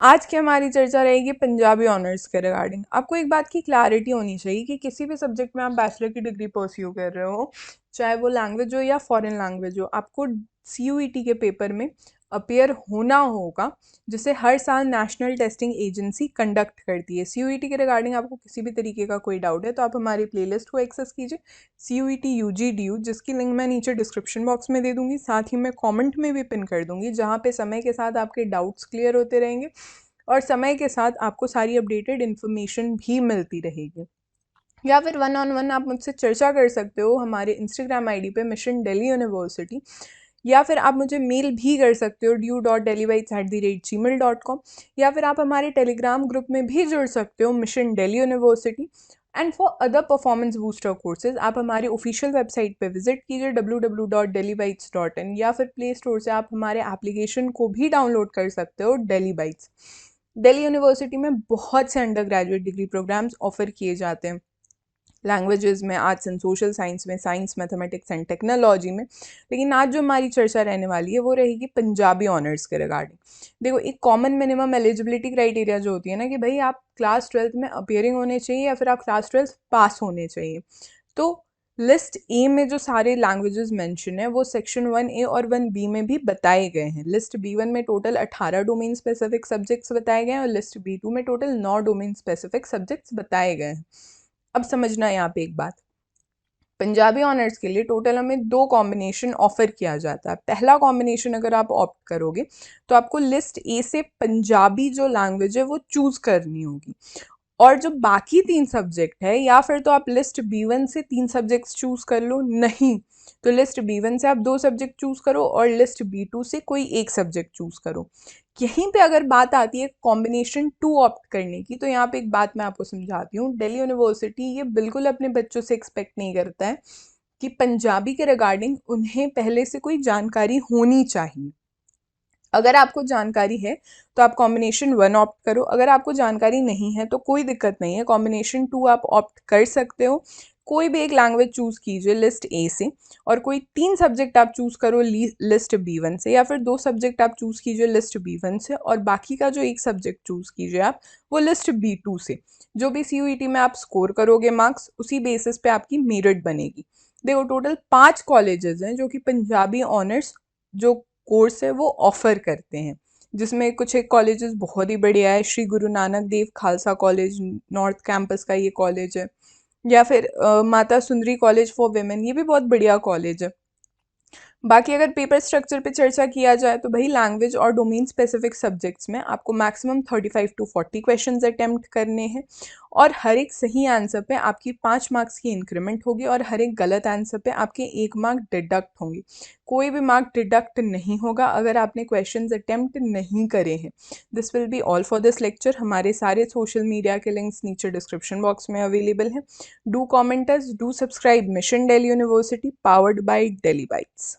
आज की हमारी चर्चा रहेगी पंजाबी ऑनर्स के रिगार्डिंग। आपको एक बात की क्लैरिटी होनी चाहिए कि किसी भी सब्जेक्ट में आप बैचलर की डिग्री परस्यू कर रहे हो, चाहे वो लैंग्वेज हो या फॉरेन लैंग्वेज हो, आपको CUET के पेपर में अपेयर होना होगा, जिसे हर साल नेशनल टेस्टिंग एजेंसी कंडक्ट करती है। CUET के रिगार्डिंग आपको किसी भी तरीके का कोई डाउट है तो आप हमारी प्लेलिस्ट को एक्सेस कीजिए, CUET UGDU, जिसकी लिंक मैं नीचे डिस्क्रिप्शन बॉक्स में दे दूंगी, साथ ही मैं कमेंट में भी पिन कर दूंगी, जहाँ पे समय के साथ आपके डाउट्स क्लियर होते रहेंगे और समय के साथ आपको सारी अपडेटेड इन्फॉर्मेशन भी मिलती रहेगी। या फिर वन ऑन वन आप मुझसे चर्चा कर सकते हो हमारे इंस्टाग्राम आईडी पे मिशन दिल्ली यूनिवर्सिटी, या फिर आप मुझे मेल भी कर सकते हो du.delhibytes@gmail.com, या फिर आप हमारे टेलीग्राम ग्रुप में भी जुड़ सकते हो mission Delhi university. And for other performance booster courses आप हमारी ऑफिशियल वेबसाइट पे विजिट कीजिए www.delhibytes.in, या फिर प्ले स्टोर से आप हमारे एप्लीकेशन को भी डाउनलोड कर सकते हो दिल्ली बाइट्स। दिल्ली यूनिवर्सिटी में बहुत से undergraduate degree programmes offer किए जाते हैं, लैंग्वेजेस में, आर्ट्स एंड सोशल साइंस में, साइंस मैथमेटिक्स एंड टेक्नोलॉजी में। लेकिन आज जो हमारी चर्चा रहने वाली है वो रहेगी पंजाबी ऑनर्स के रिगार्डिंग। देखो, एक कॉमन मिनिमम एलिजिबिलिटी क्राइटेरिया जो होती है ना कि भाई आप क्लास 12th में अपियरिंग होने चाहिए या फिर आप क्लास 12th पास होने चाहिए। तो लिस्ट ए में जो सारे लैंग्वेजेस मेंशन है वो सेक्शन 1A और 1B में भी बताए गए हैं। लिस्ट B1 में टोटल 18 डोमेन स्पेसिफिक सब्जेक्ट्स बताए गए हैं और लिस्ट B2 में टोटल 9 डोमेन स्पेसिफिक सब्जेक्ट्स बताए गए हैं। अब समझना यहाँ पे एक बात, पंजाबी ऑनर्स के लिए टोटल हमें 2 कॉम्बिनेशन ऑफर किया जाता है। पहला कॉम्बिनेशन अगर आप ऑप्ट करोगे तो आपको लिस्ट ए से पंजाबी जो लैंग्वेज है वो चूज करनी होगी, और जो बाकी 3 सब्जेक्ट है, या फिर तो आप लिस्ट B1 से 3 सब्जेक्ट्स चूज कर लो, नहीं तो लिस्ट B1 से आप 2 सब्जेक्ट चूज करो और लिस्ट B2 से कोई एक सब्जेक्ट चूज करो। यहीं पे अगर बात आती है कॉम्बिनेशन 2 ऑप्ट करने की, तो यहाँ पे एक बात मैं आपको समझाती हूँ। दिल्ली यूनिवर्सिटी ये बिल्कुल अपने बच्चों से एक्सपेक्ट नहीं करता है कि पंजाबी के रिगार्डिंग उन्हें पहले से कोई जानकारी होनी चाहिए। अगर आपको जानकारी है तो आप कॉम्बिनेशन 1 ऑप्ट करो, अगर आपको जानकारी नहीं है तो कोई दिक्कत नहीं है, कॉम्बिनेशन 2 आप ऑप्ट कर सकते हो। कोई भी एक लैंग्वेज चूज कीजिए लिस्ट ए से, और कोई 3 सब्जेक्ट आप चूज करो लिस्ट B1 से, या फिर 2 सब्जेक्ट आप चूज कीजिए लिस्ट B1 से और बाकी का जो एक सब्जेक्ट चूज कीजिए आप वो लिस्ट B2 से। जो भी CUET में आप स्कोर करोगे मार्क्स, उसी बेसिस पे आपकी मेरिट बनेगी। देखो, टोटल 5 कॉलेजेस हैं जो कि पंजाबी ऑनर्स जो कोर्स है वो ऑफर करते हैं, जिसमें कुछ एक कॉलेजेस बहुत ही बढ़िया है। Shri Guru Nanak Dev Khalsa college north campus का ये कॉलेज है, या फिर Mata Sundari college for women, ये भी बहुत बढ़िया कॉलेज है। बाकी अगर पेपर स्ट्रक्चर पे चर्चा किया जाए तो भाई लैंग्वेज और डोमेन स्पेसिफिक सब्जेक्ट्स में आपको मैक्सिमम 35 to 40 क्वेश्चंस अटेम्प्ट करने हैं, और हर एक सही आंसर पे आपकी 5 मार्क्स की इंक्रीमेंट होगी और हर एक गलत आंसर पे आपके 1 मार्क डिडक्ट होंगे। कोई भी मार्क डिडक्ट नहीं होगा अगर आपने क्वेश्चंस अटेम्प्ट नहीं करे हैं। This will be all for this lecture. हमारे सारे सोशल मीडिया के लिंक्स नीचे डिस्क्रिप्शन बॉक्स में अवेलेबल हैं। Do comment us, do subscribe mission Delhi university, powered by Delhi bytes.